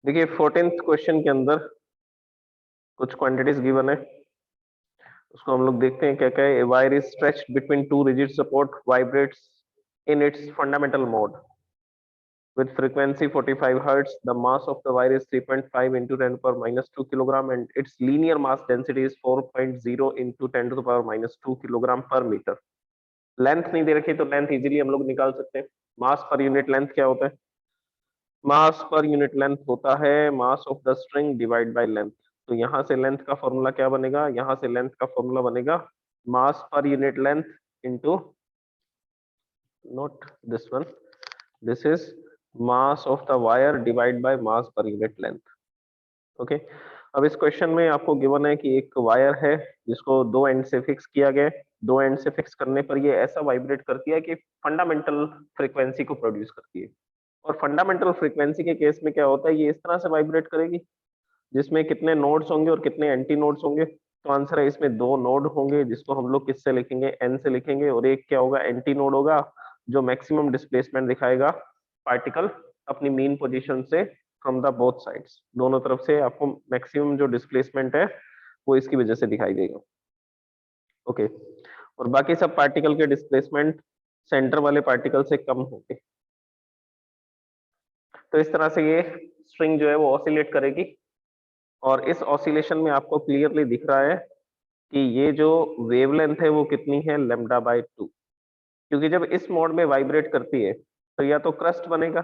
देखिए 14th question के अंदर कुछ क्वांटिटीज गिवन है, उसको हम लोग देखते हैं क्या क्या है। Wire is stretched between two rigid support vibrates in its fundamental mode with frequency 45 hertz. The mass of the wire is 3.5 into 10 to the power minus 2 kilogram and its linear mass density is 4.0 into 10 to the power minus 2 kilogram per meter. Length नहीं दे रखी तो length easily हम लोग निकाल सकते हैं। मास per unit length क्या होता है? मास पर यूनिट लेंथ होता है मास of the string divide by length. तो यहां से लेंथ का फॉर्मूला क्या बनेगा? यहां से लेंथ का फॉर्मूला बनेगा mass per unit length into, not this one, this is mass of the wire divide by mass per unit length. Okay, अब इस क्वेश्चन में आपको गिवन है कि एक वायर है जिसको दो एंड से फिक्स किया गया है। दो एंड से फिक्स करने पर ये ऐसा वाइब्रेट करती है कि फंडामेंटल फ्रीक्वेंसी को प्रोड्यूस करती है। और फंडामेंटल फ्रीक्वेंसी के केस में क्या होता है, ये इस तरह से वाइब्रेट करेगी जिसमें कितने नोड्स होंगे और कितने एंटी नोड्स होंगे। तो आंसर है इसमें दो नोड होंगे जिसको हम लोग किससे लिखेंगे? एन से लिखेंगे। और एक क्या होगा? एंटी नोड होगा जो मैक्सिमम डिस्प्लेसमेंट दिखाएगा पार्टिकल अपनी मीन पोजीशन से फ्रॉम द बोथ साइड्स। दोनों तरफ से आपको मैक्सिमम जो डिस्प्लेसमेंट है वो इसकी वजह से दिखाई देगा। ओके, और बाकी सब पार्टिकल के डिस्प्लेसमेंट सेंटर वाले पार्टिकल से कम होंगे। तो इस तरह से ये स्ट्रिंग जो है वो ऑसिलेट करेगी और इस ऑसिलेशन में आपको क्लियरली दिख रहा है कि ये जो वेवलेंथ है वो कितनी है? Lambda by 2। क्योंकि जब इस मोड में वाइब्रेट करती है तो या तो क्रस्ट बनेगा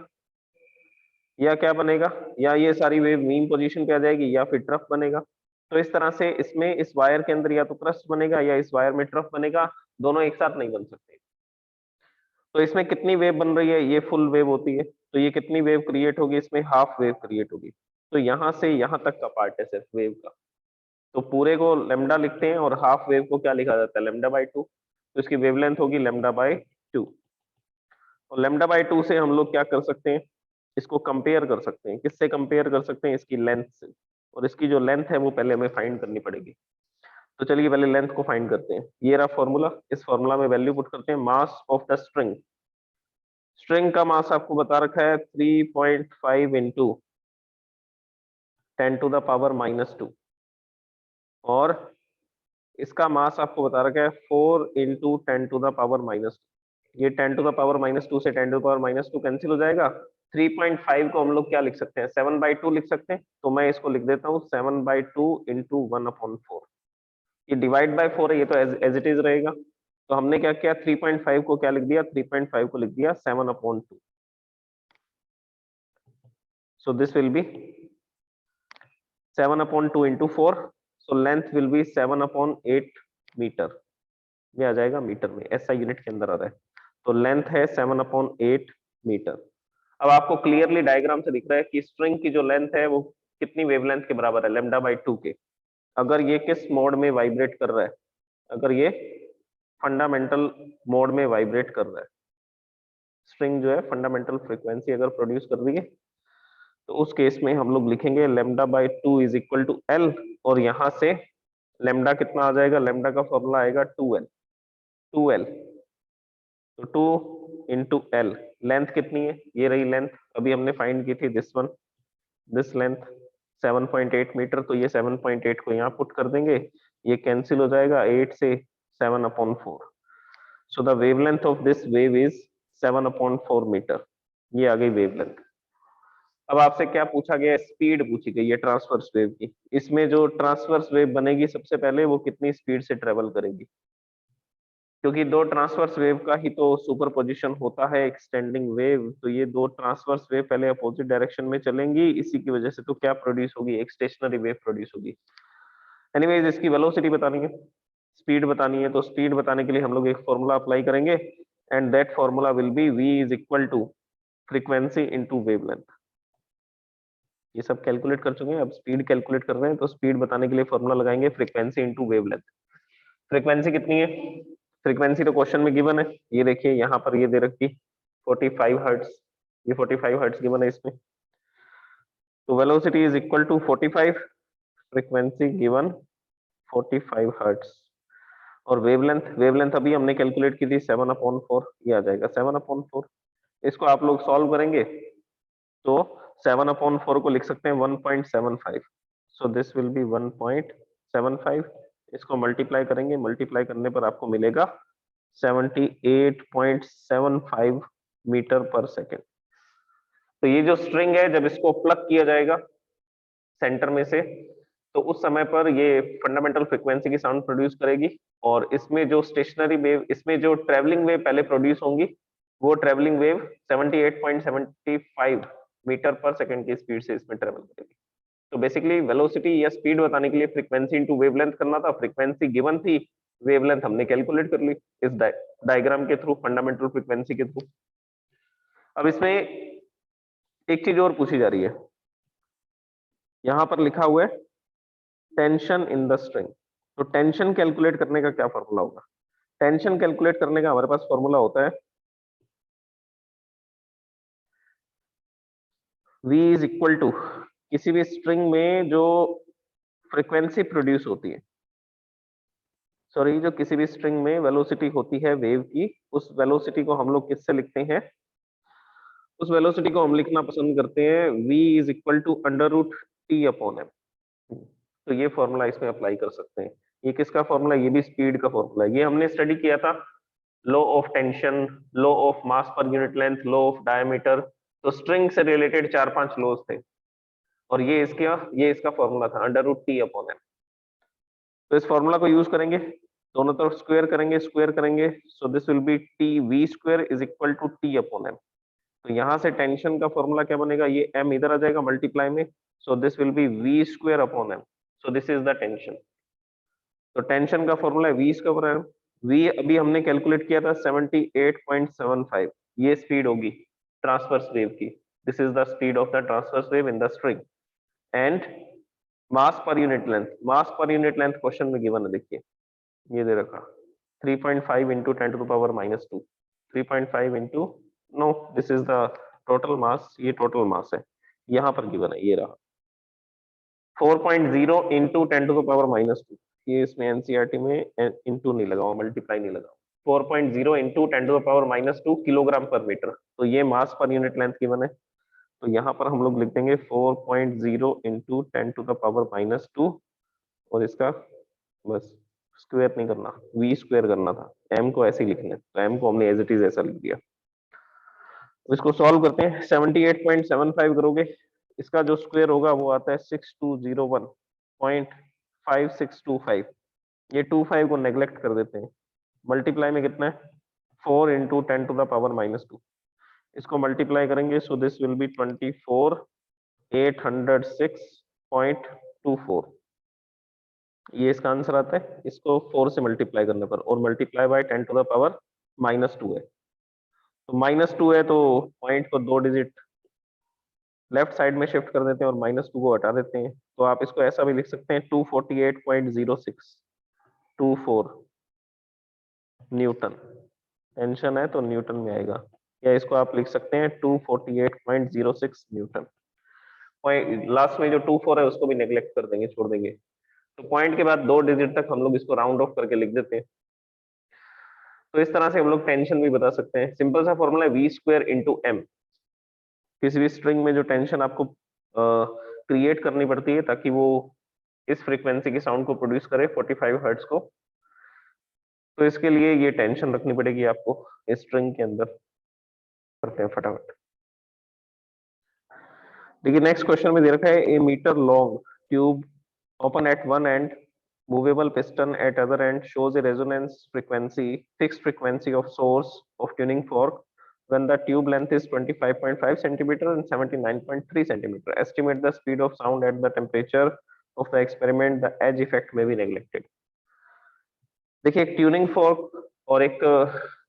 या क्या बनेगा, या ये सारी वेव मीन पोजीशन पे आ जाएगी या फिर ट्रफ बनेगा। तो इस तरह से इसमें इस वायर के अंदर या तो क्रस्ट बनेगा या इस वायर में ट्रफ बनेगा, दोनों एक साथ नहीं बन सकते। तो इसमें कितनी वेव बन रही है? ये फुल वेव होती है, तो ये कितनी वेव क्रिएट होगी? इसमें हाफ वेव क्रिएट होगी। तो यहाँ से यहाँ तक का पार्ट है सिर्फ वेव का, तो पूरे को लेमडा लिखते हैं और हाफ वेव को क्या लिखा जाता है? Lambda by 2। तो इसकी वेवलेंथ होगी लेमडा बाय 2। और लेमडा बाय 2 से हम लोग क्या कर सकते हैं? इसको कंपेयर कर सकते हैं। किससे कंपेयर कर सकते हैं? इसकी लेंथ से। और इसकी जो लेंथ है वो पहले हमें फाइंड करनी पड़ेगी। तो चलिए पहले लेंथ को फाइंड करते हैं। ये रहा फॉर्मूला, इस फॉर्मूला में वैल्यू पुट करते हैं। Mass of the string, string का मास आपको बता रखा है 3.5 into 10 to the power minus 2, और इसका मास आपको बता रखा है 4 into 10 to the power minus. ये 10 टू द पावर माइनस 2 से 10 to the power minus 2 cancel हो जाएगा। 3.5 को हम लोग क्या लिख सकते हैं? 7/2 लिख सकते हैं। तो मैं इसको लिख देता हूँ 7/2 इंटू 1/4। ये डिवाइड बाय 4 है, ये तो एज इट इज रहेगा। तो हमने क्या किया? 3.5 को क्या लिख दिया? 3.5 को लिख दिया 7/2। So this will be 7/2 into 4। So length will be 7/8 metre. ये आ जाएगा मीटर में, ऐसा यूनिट के अंदर आ रहा है। तो लेंथ है 7/8 मीटर। अब आपको क्लियरली डायग्राम से दिख रहा है कि स्ट्रिंग की जो लेंथ है वो कितनी वेवलेंथ के बराबर है? लेमडा बाय 2 के। अगर ये किस मोड में वाइब्रेट कर रहा है? अगर ये फंडामेंटल मोड में वाइब्रेट कर रहा है, स्ट्रिंग जो है फंडामेंटल फ्रीक्वेंसी अगर प्रोड्यूस कर रही है, तो उस केस में हम लोग लिखेंगे lambda by 2 is equal to L. और यहां से लेमडा कितना आ जाएगा? लेमडा का फॉर्मूला आएगा 2L। 2L, तो 2 इंटू एल। लेंथ कितनी है? ये रही लेंथ, अभी हमने फाइंड की थी this one, this length 7.8 metre. तो ये 7.8 को यहाँ पुट कर देंगे, ये कैंसिल हो जाएगा 8 से 7/4। So the wavelength of this wave is 7/4 metre. ये आ गई वेवलेंथ। अब आपसे क्या पूछा गया? स्पीड पूछी गई है ट्रांसवर्स वेव की। इसमें जो ट्रांसवर्स वेव बनेगी सबसे पहले वो कितनी स्पीड से ट्रेवल करेगी? क्योंकि दो ट्रांसवर्स वेव का ही तो सुपरपोजिशन होता है एक्सटेंडिंग वेव। तो ये दो ट्रांसवर्स वेव पहले अपोजिट डायरेक्शन में चलेंगी, इसी की वजह से तो क्या प्रोड्यूस होगी? एक स्टेशनरी वेव प्रोड्यूस होगी। एनीवेज इसकी वेलोसिटी बतानी है, स्पीड बतानी है। तो स्पीड बताने के लिए हम लोग एक फॉर्मूला अप्लाई करेंगे and that formula will be v is equal to frequency into wavelength. ये सब कैलकुलेट कर चुके हैं, अब स्पीड कैलकुलेट कर रहे हैं। तो स्पीड बताने के लिए फॉर्मूला लगाएंगे फ्रीक्वेंसी इनटू वेवलेंथ। फ्रीक्वेंसी कितनी है? फ्रीक्वेंसी तो क्वेश्चन में गिवन है, ये देखिए यहाँ पर ये दे रखी 45 हर्ट्ज। ये 45 हर्ट्ज गिवन है इसमें। तो velocity is equal to 45, frequency given 45 hertz. और वेवलेंथ, वेवलेंथ अभी हमने कैलकुलेट की थी 7/4, ये आ जाएगा 7/4। इसको आप लोग सॉल्व करेंगे तो 7/4 को लिख सकते हैं 1.75, सो दिस विल बी 1.75। इसको मल्टीप्लाई करेंगे, मल्टीप्लाई करने पर आपको मिलेगा 78.75 मीटर पर सेकेंड। तो ये जो स्ट्रिंग है, जब इसको प्लग किया जाएगा सेंटर में से, तो उस समय पर ये फंडामेंटल फ्रीक्वेंसी की साउंड प्रोड्यूस करेगी, और इसमें जो स्टेशनरी वेव, इसमें जो ट्रेवलिंग वेव पहले प्रोड्यूस होंगी, वो ट्रेवलिंग वेव 78.75 मीटर पर सेकंड की स्पीड से इसमें ट्रेवल करेगी। तो बेसिकली वेलोसिटी या स्पीड बताने के लिए फ्रीक्वेंसी इनटू वेवलेंथ करना था। फ्रीक्वेंसी गिवन थी, वेवलेंथ हमने कैलकुलेट कर ली इस डायग्राम के थ्रू, फंडामेंटल फ्रीक्वेंसी के थ्रू। अब इसमें एक चीज और पूछी जा रही है, यहां पर लिखा हुआ है टेंशन इन द स्ट्रिंग। तो टेंशन कैलकुलेट करने का क्या फॉर्मूला होगा? टेंशन कैलकुलेट करने का हमारे पास फॉर्मूला होता है V इज इक्वल टू, किसी भी स्ट्रिंग में जो फ्रीक्वेंसी प्रोड्यूस होती है, सॉरी, जो किसी भी स्ट्रिंग में वेलोसिटी होती है वेव की, उस वेलोसिटी को हम लोग किससे लिखते हैं? उस वेलोसिटी को हम लिखना पसंद करते हैं v is equal to √t/m। तो ये फॉर्मूला इसमें अप्लाई कर सकते हैं। ये किसका फॉर्मूला? ये भी स्पीड का फॉर्मूला है। ये हमने स्टडी किया था, law of tension, law of mass per unit length, law of diameter. तो स्ट्रिंग से रिलेटेड 4-5 लॉज थे, और ये इसका फॉर्मूला था √t/m। तो इस फॉर्मूला को यूज करेंगे, दोनों तरफ स्क्वायर करेंगे, so this will be t(v)² is equal to t/m। तो यहां से टेंशन का फॉर्मूला क्या बनेगा? ये m इधर आ जाएगा मल्टीप्लाई में, सो this will B v²/m। So this is the tension. तो टेंशन का फॉर्मूला है v²/m। v अभी हमने कैलकुलेट किया था 78.75, ये स्पीड होगी ट्रांसवर्स वेव की। This is the speed of the transverse wave in the string. And mass per unit length, mass per unit length question में गिवन है, देखिए ये दे रखा 3.5 into 10⁻²। 3.5 into, no this is the total mass, ये total मास है, यहाँ पर गिवन है, ये रहा 4.0 इंटू 10⁻²। ये इसमें एनसीईआरटी में इंटू नहीं लगा हुआ, मल्टीप्लाई नहीं लगा, 4.0 इंटू 10⁻² किलोग्राम पर मीटर। तो ये मास पर यूनिट लेंथ गिवन है, तो यहाँ पर हम लोग लिख देंगे 4.0 इंटू 10⁻², और इसका बस स्क्वायर नहीं करना, v² करना था, m को ऐसे ही लिखना है, तो m को हमने एज इट इज ऐसा लिख दिया। इसको सॉल्व करते हैं, 78.75 करोगे, इसका जो स्क्वायर होगा वो आता है 6201.5625। ये 25 को नेग्लेक्ट कर देते हैं, मल्टीप्लाई में कितना है 4 इंटू 10⁻²। इसको मल्टीप्लाई करेंगे, सो दिस विल बी 24,806.24। ये इसका आंसर आता है, इसको 4 से मल्टीप्लाई करने पर, और मल्टीप्लाई बाय 10⁻²है। तो -2 है, तो पॉइंट को 2 डिजिट लेफ्ट साइड में शिफ्ट कर देते हैं और -2 को हटा देते हैं। तो आप इसको ऐसा भी लिख सकते हैं 248.0624 न्यूटन। टेंशन है तो न्यूटन में आएगा, या इसको आप लिख सकते हैं 248.06 न्यूटन। लास्ट में जो 24 है उसको भी नेग्लेक्ट कर देंगे, छोड़ देंगे। तो पॉइंट के बाद 2 डिजिट तक हम लोग इसको राउंड ऑफ करके लिख देते हैं। तो इस तरह से हम लोग टेंशन भी बता सकते हैं। सिंपल सा फॉर्मूला है v² इंटू m। किसी भी स्ट्रिंग में जो टेंशन आपको क्रिएट करनी पड़ती है ताकि वो इस फ्रीक्वेंसी की साउंड को प्रोड्यूस करे 45 हर्ट्ज को, तो इसके लिए ये टेंशन रखनी पड़ेगी आपको इस स्ट्रिंग के अंदर। करते हैं फटाफट। देखिए नेक्स्ट क्वेश्चन में दे रखा है a metre long tube open at one end movable piston at other end shows a resonance frequency, fixed frequency of source of tuning fork when the tube length is 25.5 centimeter and 79.3 centimeter. Estimate the speed of sound at the temperature of the experiment. The edge effect may be neglected. देखिए एक tuning fork और एक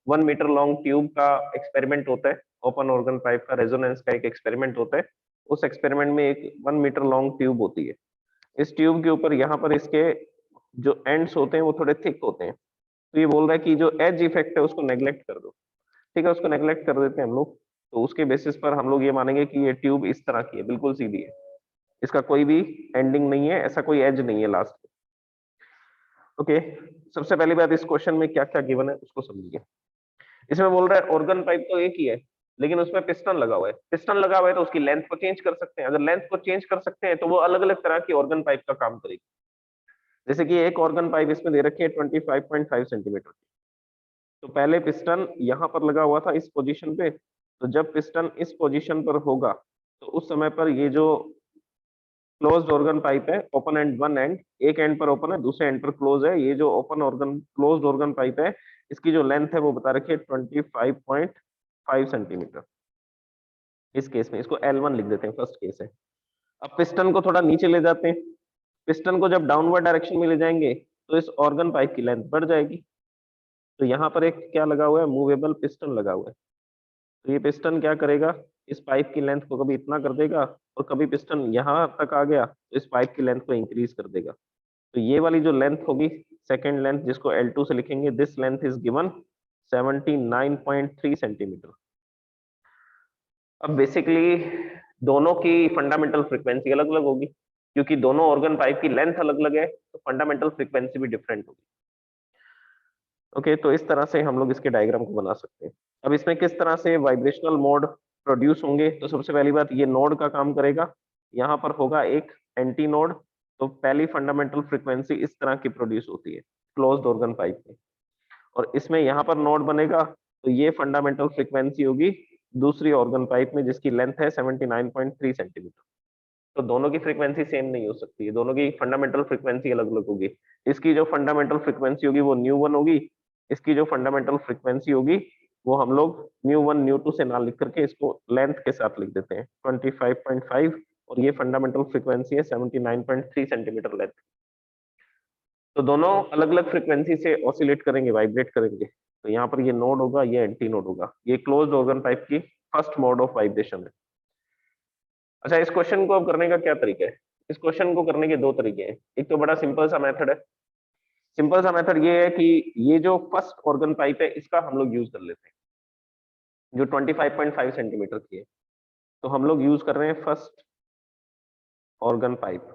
1 metre long tube का experiment होता है, open organ pipe का resonance का एक एक्सपेरिमेंट होता है। उस एक्सपेरिमेंट में एक 1 मीटर लॉन्ग ट्यूब होती है। इस ट्यूब के ऊपर यहाँ पर इसके जो एंड्स होते हैं वो थोड़े थिक होते हैं। तो ये बोल रहा है कि जो एज इफेक्ट है उसको नेग्लेक्ट कर दो। ठीक है, उसको नेग्लेक्ट कर देते हैं हम लोग। तो उसके बेसिस पर हम लोग ये मानेंगे कि ये ट्यूब इस तरह की है, बिल्कुल सीधी है, इसका कोई भी एंडिंग नहीं है, ऐसा कोई एज नहीं है लास्ट में। ओके, सबसे पहली बात इस क्वेश्चन में क्या क्या गिवन है उसको समझिए। इसमें बोल रहा है ऑर्गन पाइप तो एक ही है, लेकिन उसमें पिस्टन लगा हुआ है, पिस्टन लगा हुआ है तो उसकी लेंथ को चेंज कर सकते हैं। अगर लेंथ को चेंज कर सकते हैं तो वो अलग अलग तरह की ऑर्गन पाइप का काम करेगी। जैसे कि एक ऑर्गन पाइप इसमें दे रखी है 25.5 सेंटीमीटर की, तो पहले पिस्टन यहाँ पर लगा हुआ था इस पोजीशन पे, तो जब पिस्टन इस पोजीशन पर होगा तो उस समय पर ये जो क्लोज्ड ऑर्गन पाइप है, ओपन एंड वन एंड, एक एंड पर ओपन है दूसरे एंड पर क्लोज है, ये जो open organ closed organ pipe है इसकी जो लेंथ है वो बता रखी है 25.5 सेंटीमीटर। इस केस में इसको L1 लिख देते हैं, फर्स्ट केस है। अब पिस्टन को थोड़ा नीचे ले जाते हैं, पिस्टन को जब डाउनवर्ड डायरेक्शन में ले जाएंगे तो इस ऑर्गन पाइप की लेंथ बढ़ जाएगी। तो यहाँ पर एक क्या लगा हुआ है, मूवेबल पिस्टन लगा हुआ है। तो ये पिस्टन क्या करेगा, इस पाइप की लेंथ को कभी इतना कर देगा और कभी पिस्टन यहाँ तक आ गया तो इस पाइप की लेंथ को इंक्रीज कर देगा। तो ये वाली जो लेंथ होगी सेकेंड लेंथ, जिसको L2 से लिखेंगे, this length is given 79.3 centimetre. अब बेसिकली दोनों की फंडामेंटल फ्रीक्वेंसी अलग अलग होगी, क्योंकि दोनों ऑर्गन पाइप की लेंथ अलग अलग है तो फंडामेंटल फ्रीक्वेंसी भी डिफरेंट होगी। ओके, तो इस तरह से हम लोग इसके डायग्राम को बना सकते हैं। अब इसमें किस तरह से वाइब्रेशनल मोड प्रोड्यूस होंगे, तो सबसे पहली बात ये नोड का काम करेगा। यहाँ पर होगा एक एंटी नोड, तो पहली फंडामेंटल फ्रीक्वेंसी इस तरह की प्रोड्यूस होती है क्लोज्ड ऑर्गन पाइप में, और इसमें यहाँ पर नोड बनेगा तो ये फंडामेंटल फ्रीक्वेंसी होगी दूसरी ऑर्गन पाइप में जिसकी लेंथ है 79.3 सेंटीमीटर। तो दोनों की फ्रीक्वेंसी सेम नहीं हो सकती है, दोनों की फंडामेंटल फ्रीक्वेंसी अलग अलग होगी। इसकी जो फंडामेंटल फ्रीक्वेंसी होगी वो ν1 होगी, इसकी जो फंडामेंटल फ्रीक्वेंसी होगी वो हम लोग ν1 ν2 से ना लिख करके इसको लेंथ के साथ लिख देते हैं 25.5, और ये फंडामेंटल फ्रीक्वेंसी है 79.3 सेंटीमीटर लेंथ। तो दोनों अलग अलग फ्रीक्वेंसी से ऑसिलेट करेंगे, वाइब्रेट करेंगे। तो यहाँ पर ये नोड होगा, ये एंटी नोड होगा। ये क्लोज्ड ऑर्गन पाइप की फर्स्ट मोड ऑफ वाइब्रेशन है। अच्छा, इस क्वेश्चन को अब करने का क्या तरीका है? इस क्वेश्चन को करने के दो तरीके हैं। एक तो बड़ा सिंपल सा मेथड है, सिंपल सा मेथड ये है कि ये जो फर्स्ट ऑर्गन पाइप है इसका हम लोग यूज कर लेते हैं, जो 25.5 सेंटीमीटर की है। तो हम लोग यूज कर रहे हैं फर्स्ट ऑर्गन पाइप।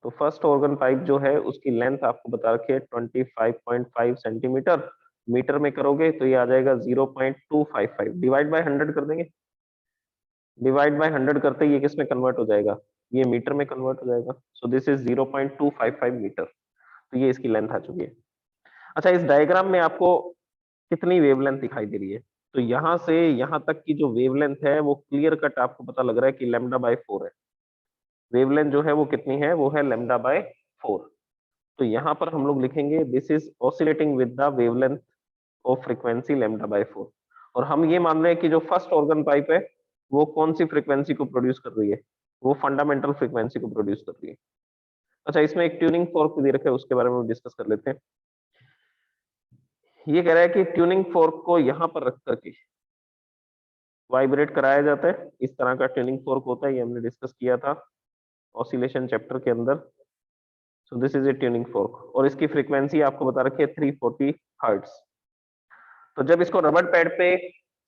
तो फर्स्ट ऑर्गन पाइप जो है उसकी लेंथ आपको बता रखी है 25.5 सेंटीमीटर। मीटर में करोगे तो ये आ जाएगा 0.255, डिवाइड बाय 100 कर देंगे। डिवाइड बाय 100 करते ही ये किस में कन्वर्ट हो जाएगा, ये मीटर में कन्वर्ट हो जाएगा। So this is 0.255 metre. तो ये इसकी लेंथ आ चुकी है। अच्छा, इस डायग्राम में आपको कितनी वेवलेंथ दिखाई दे रही है? तो यहाँ से यहाँ तक की जो वेवलेंथ है वो क्लियर कट आपको पता लग रहा है कि λ/4 है। वेवलेंथ जो है वो कितनी है, वो है λ/4। तो यहाँ पर हम लोग लिखेंगे this is oscillating with the wavelength of frequency λ/4। और हम ये मान रहे हैं कि जो फर्स्ट ऑर्गन पाइप है वो कौन सी फ्रीक्वेंसी को प्रोड्यूस कर रही है, वो फंडामेंटल फ्रीक्वेंसी को प्रोड्यूस कर रही है। अच्छा, इसमें एक ट्यूनिंग फोर्क दे रखा है, उसके बारे में डिस्कस कर लेते हैं। ये कह रहा है कि ट्यूनिंग फोर्क को यहाँ पर रख करके वाइब्रेट कराया जाता है। इस तरह का ट्यूनिंग फोर्क होता है, ये हमने डिस्कस किया था ऑसिलेशन चैप्टर के अंदर। सो this is a tuning fork, और इसकी फ्रीक्वेंसी आपको बता रखी है 340 हर्ट्ज। तो जब इसको रबड़ पैड पे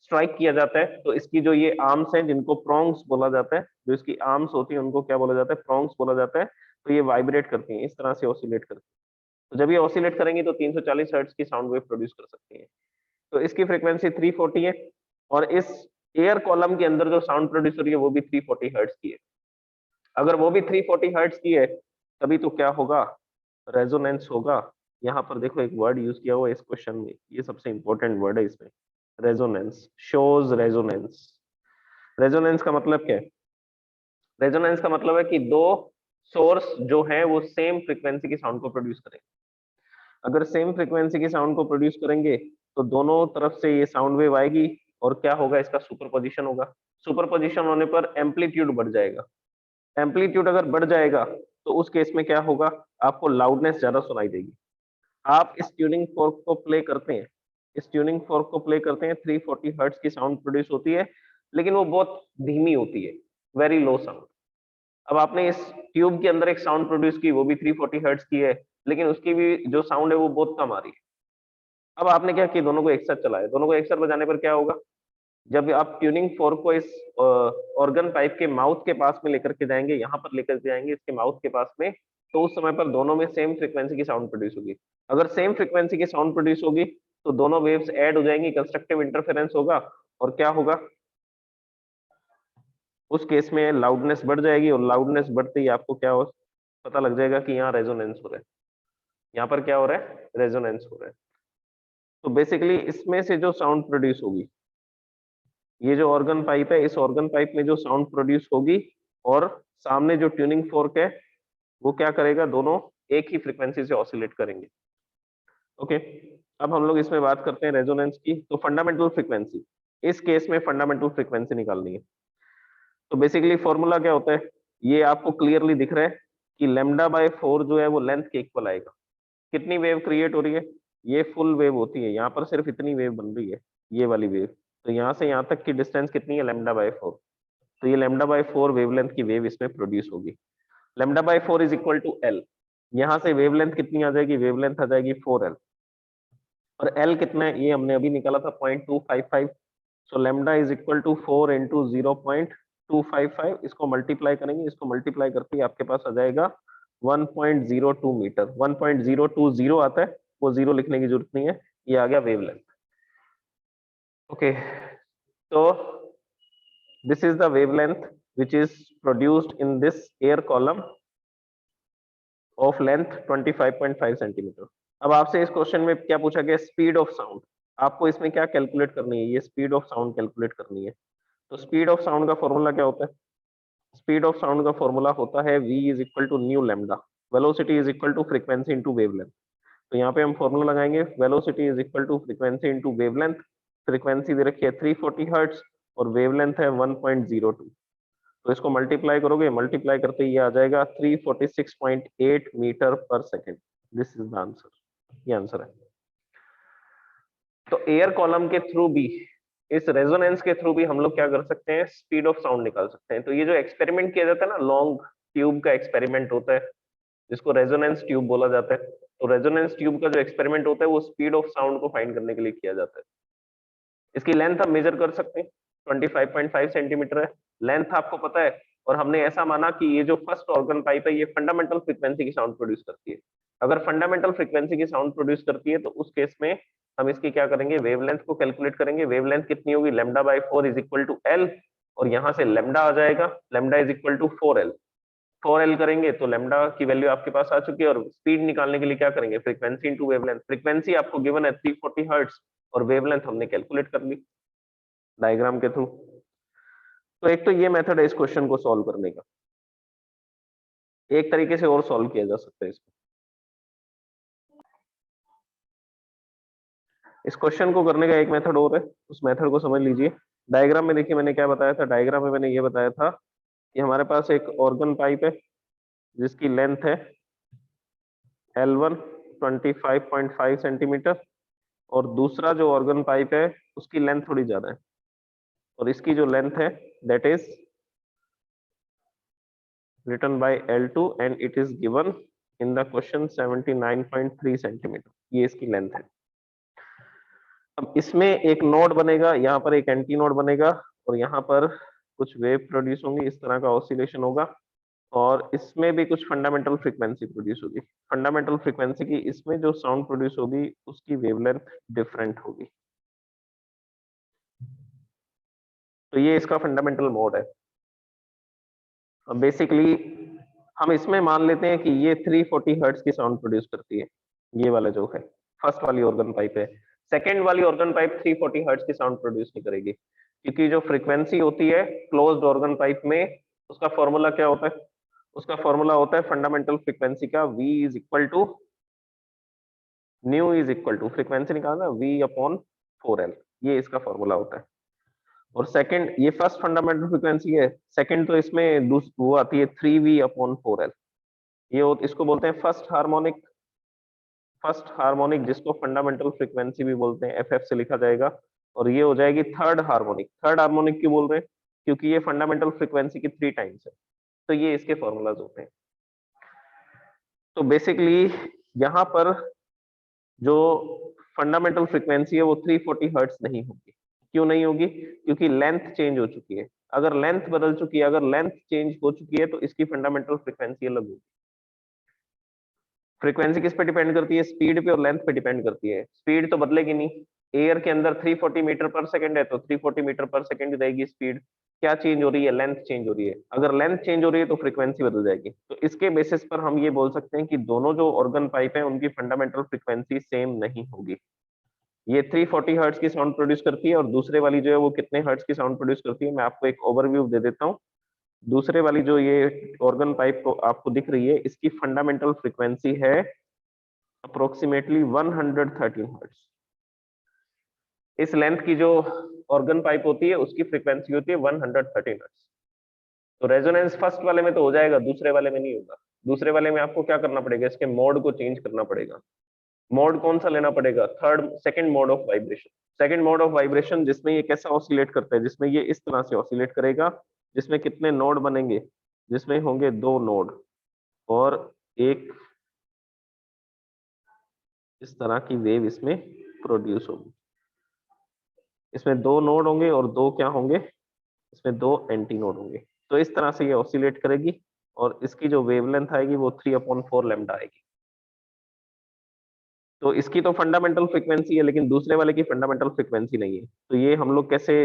स्ट्राइक किया जाता है तो इसकी जो ये आर्म्स हैं जिनको प्रोंग्स बोला जाता है, जो इसकी आर्म्स होती है उनको क्या बोला जाता है, प्रोंग्स बोला जाता है। तो ये वाइब्रेट करती हैं, इस तरह से ऑसिलेट करती हैं। तो जब ये ऑसिलेट करेंगी तो 340 हर्ट्ज की साउंड वेव प्रोड्यूस कर सकती है। तो इसकी फ्रीक्वेंसी 340 है, और इस एयर कॉलम के अंदर जो साउंड प्रोड्यूस हो रही है वो भी 340 हर्ट्ज की है। अगर वो भी 340 हर्ट्ज की है तभी तो क्या होगा, रेजोनेंस होगा। यहाँ पर देखो एक वर्ड यूज किया हुआ है इस क्वेश्चन में, ये सबसे इंपॉर्टेंट वर्ड है इसमें, रेजोनेंस, शोज रेजोनेंस। रेजोनेंस का मतलब क्या है? रेजोनेंस का मतलब है कि दो सोर्स जो है वो सेम फ्रीक्वेंसी की साउंड को प्रोड्यूस करेंगे। अगर सेम फ्रीक्वेंसी की साउंड को प्रोड्यूस करेंगे तो दोनों तरफ से ये साउंड वेव आएगी, और क्या होगा, इसका सुपरपोजिशन होगा। सुपरपोजिशन होने पर एम्पलीट्यूड बढ़ जाएगा। एम्पलीट्यूड अगर बढ़ जाएगा तो उस केस में क्या होगा, आपको लाउडनेस ज्यादा सुनाई देगी। आप इस ट्यूनिंग फोर्क को प्ले करते हैं, इस ट्यूनिंग फोर्क को प्ले करते हैं, 340 हर्ट्ज की साउंड प्रोड्यूस होती है, लेकिन वो बहुत धीमी होती है, वेरी लो साउंड। अब आपने इस ट्यूब के अंदर एक साउंड प्रोड्यूस की, वो भी 340 हर्ट्ज की है, लेकिन उसकी भी जो साउंड है वो बहुत कम आ रही है। अब आपने क्या किया, दोनों को एक साथ चलाया। दोनों को एक साथ बजाने पर क्या होगा, जब आप ट्यूनिंग फोर्क को इस ऑर्गन पाइप के माउथ के पास में लेकर के जाएंगे, यहाँ पर लेकर के जाएंगे इसके माउथ के पास में, तो उस समय पर दोनों में सेम फ्रीक्वेंसी की साउंड प्रोड्यूस होगी। अगर सेम फ्रीक्वेंसी की साउंड प्रोड्यूस होगी तो दोनों वेव्स ऐड हो जाएंगी, कंस्ट्रक्टिव इंटरफेरेंस होगा, और क्या होगा, उस केस में लाउडनेस बढ़ जाएगी, और लाउडनेस बढ़ते ही आपको क्या हो, पता लग जाएगा कि यहाँ रेजोनेंस हो रहा है, यहाँ पर क्या हो रहा है, रेजोनेंस हो रहा है। तो बेसिकली इसमें से जो साउंड प्रोड्यूस होगी, ये जो ऑर्गन पाइप है, इस ऑर्गन पाइप में जो साउंड प्रोड्यूस होगी, और सामने जो ट्यूनिंग फोर्क है वो क्या करेगा, दोनों एक ही फ्रीक्वेंसी से ऑसिलेट करेंगे। ओके, अब हम लोग इसमें बात करते हैं रेजोनेंस की। तो फंडामेंटल फ्रीक्वेंसी, इस केस में फंडामेंटल फ्रीक्वेंसी निकालनी है। तो बेसिकली फॉर्मूला क्या होता है, ये आपको क्लियरली दिख रहा है कि λ/4 जो है वो लेंथ के इक्वल आएगा। कितनी वेव क्रिएट हो रही है, ये फुल वेव होती है, यहाँ पर सिर्फ इतनी वेव बन रही है, ये वाली वेव। तो यहाँ से यहाँ तक की डिस्टेंस कितनी है, λ/4। तो ये λ/4 वेवलेंथ की वेव इसमें प्रोड्यूस होगी। λ/4 इज इक्वल टू एल। यहाँ से वेवलेंथ कितनी आ जाएगी, वेवलेंथ आ जाएगी 4l। और एल कितना है, ये हमने अभी निकाला था 0.255। So lambda is equal to 4 into 0.255। इसको मल्टीप्लाई करेंगे, इसको मल्टीप्लाई करके आपके पास आ जाएगा 1.02 मीटर। 1020 आता है, वो जीरो लिखने की जरूरत नहीं है, ये आ गया वेवलेंथ। ओके, तो this is the wavelength which is produced in this air column of length 25.5 centimetre. अब आपसे इस क्वेश्चन में क्या पूछा गया, स्पीड ऑफ साउंड। आपको इसमें क्या कैलकुलेट करनी है, ये स्पीड ऑफ साउंड कैलकुलेट करनी है। तो स्पीड ऑफ साउंड का फॉर्मूला क्या होता है, स्पीड ऑफ साउंड का फॉर्मूला होता है v is equal to nu lambda, velocity is equal to frequency into wavelength. तो यहाँ पे हम फॉर्मूला लगाएंगे, velocity is equal to frequency into wavelength. Frequency दे रखी है 340 हर्ट्ज और वेवलेंथ है 1.02। तो इसको मल्टीप्लाई करोगे, मल्टीप्लाई करते ही ये आ जाएगा 346.8 मीटर पर second. This is the answer, ये आंसर है। तो एयर कॉलम के थ्रू भी, इस रेजोनेंस के थ्रू भी हम लोग क्या कर सकते हैं, स्पीड ऑफ साउंड निकाल सकते हैं। तो ये जो एक्सपेरिमेंट किया जाता है ना, लॉन्ग ट्यूब का एक्सपेरिमेंट होता है, जिसको रेजोनेंस ट्यूब बोला जाता है। तो रेजोनेंस ट्यूब का जो एक्सपेरिमेंट होता है वो स्पीड ऑफ साउंड को फाइंड करने के लिए किया जाता है। इसकी लेंथ हम मेजर कर सकते हैं, 25.5 सेंटीमीटर है लेंथ, आपको पता है। और हमने ऐसा माना कि ये जो फर्स्ट ऑर्गन पाइप है ये फंडामेंटल फ्रीक्वेंसी की साउंड प्रोड्यूस करती है। अगर फंडामेंटल फ्रीक्वेंसी की साउंड प्रोड्यूस करती है तो उस केस में हम इसकी क्या करेंगे, वेवलेंथ को कैलकुलेट करेंगे। वेवलेंथ कितनी होगी, λ/4 इज इक्वल टू एल, और यहाँ से लैम्डा आ जाएगा, lambda is equal to 4l। 4l करेंगे तो लैम्डा की वैल्यू आपके पास आ चुकी है। और स्पीड निकालने के लिए क्या करेंगे, फ्रीक्वेंसी इंटू वेवलेंथ। फ्रीक्वेंसी आपको गिवन है 340 हर्ट्ज और वेवलेंथ हमने कैलकुलेट कर ली डायग्राम के थ्रू। तो एक तो ये मेथड है इस क्वेश्चन को सॉल्व करने का। एक तरीके से और सॉल्व किया जा सकता है इसको। इस क्वेश्चन को करने का एक मेथड और है, उस मेथड को समझ लीजिए। डायग्राम में देखिए मैंने क्या बताया था, डायग्राम में मैंने ये बताया था कि हमारे पास एक ऑर्गन पाइप है जिसकी लेंथ है L1 25.5 सेंटीमीटर, और दूसरा जो ऑर्गन पाइप है उसकी लेंथ थोड़ी ज्यादा है, और इसकी जो लेंथ है that is written by L2 and it is given in the question 79.3 centimetre, ये इसकी लेंथ है। अब इसमें एक नोड बनेगा, यहाँ पर एक एंटी नोड बनेगा, और यहाँ पर कुछ वेव प्रोड्यूस होंगी, इस तरह का ऑसिलेशन होगा, और इसमें भी कुछ फंडामेंटल फ्रीक्वेंसी प्रोड्यूस होगी। फंडामेंटल फ्रीक्वेंसी की इसमें जो साउंड प्रोड्यूस होगी उसकी वेवलेंथ डिफरेंट होगी। तो ये इसका फंडामेंटल मोड है। अब बेसिकली हम इसमें मान लेते हैं कि ये 340 हर्ट्ज की साउंड प्रोड्यूस करती है, ये वाला जो है फर्स्ट वाली ऑर्गन पाइप है। सेकेंड वाली ऑर्गन पाइप 340 हर्ट्ज की साउंड प्रोड्यूस नहीं करेगी, क्योंकि जो फ्रीक्वेंसी होती है क्लोज्ड ऑर्गन पाइप में, उसका फॉर्मूला क्या होता है, उसका फॉर्मूला होता है फंडामेंटल फ्रीक्वेंसी का v is equal to nu is equal to, frequency निकालना v/4l, ये इसका फॉर्मूला होता है। और सेकंड, ये फर्स्ट फंडामेंटल फ्रीक्वेंसी है, सेकंड तो इसमें वो आती है 3v/4l, ये इसको बोलते हैं फर्स्ट हार्मोनिक। फर्स्ट हार्मोनिक जिसको फंडामेंटल फ्रीक्वेंसी भी बोलते हैं, FF से लिखा जाएगा। और ये हो जाएगी थर्ड हार्मोनिक। थर्ड हार्मोनिक क्यों बोल रहे हैं, क्योंकि ये फंडामेंटल फ्रीक्वेंसी की 3 टाइम्स है, तो ये इसके फॉर्मूलाज होते हैं। तो बेसिकली यहाँ पर जो फंडामेंटल फ्रीक्वेंसी है वो 340 हर्ट्ज नहीं होगी। क्यों नहीं होगी, क्योंकि लेंथ चेंज हो चुकी है। अगर लेंथ बदल चुकी है, अगर लेंथ चेंज हो चुकी है तो इसकी फंडामेंटल फ्रीक्वेंसी अलग होगी। फ्रीक्वेंसी किस पे डिपेंड करती है, स्पीड पे और लेंथ पे डिपेंड करती है। स्पीड तो बदलेगी नहीं, एयर के अंदर 340 मीटर पर सेकंड है तो 340 मीटर पर सेकंड रहेगी स्पीड। क्या चेंज हो रही है? लेंथ चेंज हो रही है। अगर लेंथ चेंज हो रही है तो फ्रीक्वेंसी बदल जाएगी। तो इसके बेसिस पर हम ये बोल सकते हैं कि दोनों जो ऑर्गन पाइप है उनकी फंडामेंटल फ्रीक्वेंसी सेम नहीं होगी। ये 340 हर्ट्ज की साउंड प्रोड्यूस करती है और दूसरे वाली जो है वो कितने हर्ट्ज की साउंड प्रोड्यूस करती है, मैं आपको एक ओवरव्यू दे देता हूँ। दूसरे वाली जो ये ऑर्गन पाइप को आपको दिख रही है, इसकी फंडामेंटल फ्रीक्वेंसी है अप्रोक्सीमेटली 113 हर्ट्ज। इस लेंथ की जो ऑर्गन पाइप होती है उसकी फ्रीक्वेंसी होती है 113 हर्ट्ज। तो रेजोनेंस फर्स्ट वाले में तो हो जाएगा, दूसरे वाले में नहीं होगा। दूसरे वाले में आपको क्या करना पड़ेगा? इसके मोड को चेंज करना पड़ेगा। मोड कौन सा लेना पड़ेगा? Second mode of vibration. Second mode of vibration जिसमें ये कैसा ऑसिलेट करता है, जिसमें ये इस तरह से ऑसिलेट करेगा, जिसमें कितने नोड बनेंगे? जिसमें होंगे 2 नोड और एक इस तरह की वेव इसमें प्रोड्यूस होगी। इसमें 2 नोड होंगे और 2 क्या होंगे? इसमें 2 एंटी नोड होंगे। तो इस तरह से ये ऑसिलेट करेगी और इसकी जो वेवलेंथ आएगी वो 3/4 लैम्डा आएगी। तो इसकी तो फंडामेंटल फ्रीक्वेंसी है लेकिन दूसरे वाले की फंडामेंटल फ्रीक्वेंसी नहीं है। तो ये हम लोग कैसे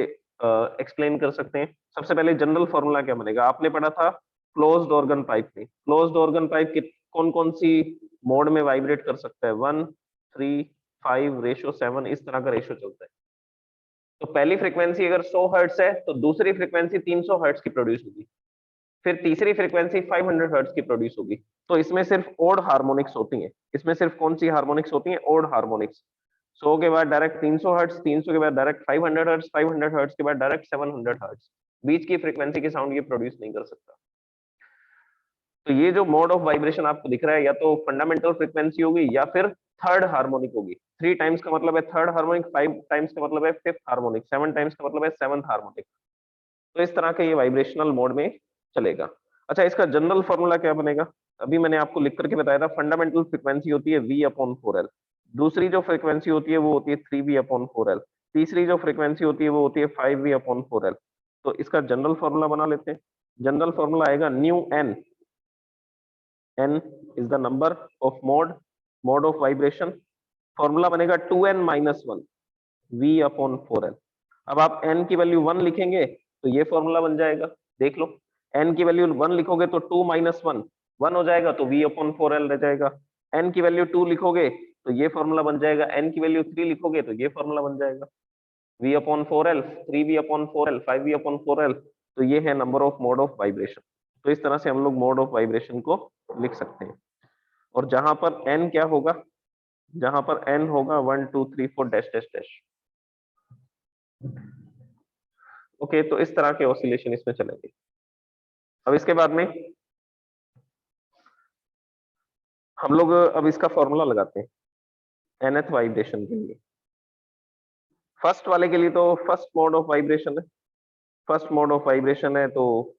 एक्सप्लेन कर सकते हैं? सबसे पहले जनरल फॉर्मूला क्या बनेगा? आपने पढ़ा था क्लोज्ड ऑर्गन पाइप में। क्लोज्ड ऑर्गन पाइप कौन कौन सी मोड में वाइब्रेट कर सकता है? 1, 3, 5 रेशो 7, इस तरह का रेशो चलता है। तो पहली फ्रीक्वेंसी अगर 100 हर्ट्ज है तो दूसरी फ्रीक्वेंसी 300 हर्ट्ज की प्रोड्यूस होगी, फिर तीसरी फ्रीक्वेंसी 500 हर्ट्ज की प्रोड्यूस होगी। तो इसमें सिर्फ ओड हार्मोनिक्स होती हैं। इसमें सिर्फ कौन सी हार्मोनिक्स होती हैं? Odd harmonics. 100 के बाद डायरेक्ट 300 हर्ट्ज, 300 के बाद डायरेक्ट 500 हर्ट्ज, 500 हर्ट्ज के बाद डायरेक्ट 700 हर्ट्ज। बीच की फ्रीक्वेंसी की साउंड ये प्रोड्यूस नहीं कर सकता। तो ये जो मोड ऑफ वाइब्रेशन आपको दिख रहा है या तो फंडामेंटल फ्रीक्वेंसी होगी या फिर थर्ड हार्मोनिक होगी। 3 टाइम्स का मतलब है थर्ड हार्मोनिक, 5 टाइम्स का मतलब है फिफ्थ हार्मोनिक, 7 टाइम्स का मतलब है सेवंथ हार्मोनिक। तो इस तरह के ये वाइब्रेशनल मोड में चलेगा। अच्छा, इसका जनरल फॉर्मूला क्या बनेगा? अभी मैंने आपको लिख करके बताया था। फंडामेंटल फ्रीक्वेंसी होती है V/4L। दूसरी जो फ्रीक्वेंसी होती है वो होती है 3V/4L। तीसरी जो फ्रीक्वेंसी होती है वो होती है 5V/4L। तो इसका जनरल फॉर्मूला बना लेते हैं। जनरल फॉर्मूला आएगा new n। n is the number of mode of vibration. Formula बनेगा 2n-1 V/4L। अब आप n की वैल्यू 1 लिखेंगे तो ये फॉर्मूला बन जाएगा। देख लो, n की वैल्यू 1 लिखोगे तो 2 - 1 1 हो जाएगा तो V/4L रह जाएगा। n की वैल्यू 2 लिखोगे तो ये फॉर्मूला बन जाएगा। n की वैल्यू 3 लिखोगे तो ये फॉर्मूला बन जाएगा। V/4L, 3V/4L, 5V/4L। तो ये है number of mode of vibration. तो इस तरह से हम लोग मोड ऑफ वाइब्रेशन को लिख सकते हैं। और जहां पर n क्या होगा? जहां पर n होगा 1 2 3 4 डैश डैश डैश। ओके, तो इस तरह के ऑसिलेशन इसमें चलेंगे। अब इसके बाद में हम लोग अब इसका फॉर्मूला लगाते हैं nth वाइब्रेशन के लिए। फर्स्ट वाले के लिए तो फर्स्ट मोड ऑफ वाइब्रेशन है। फर्स्ट मोड ऑफ वाइब्रेशन है तो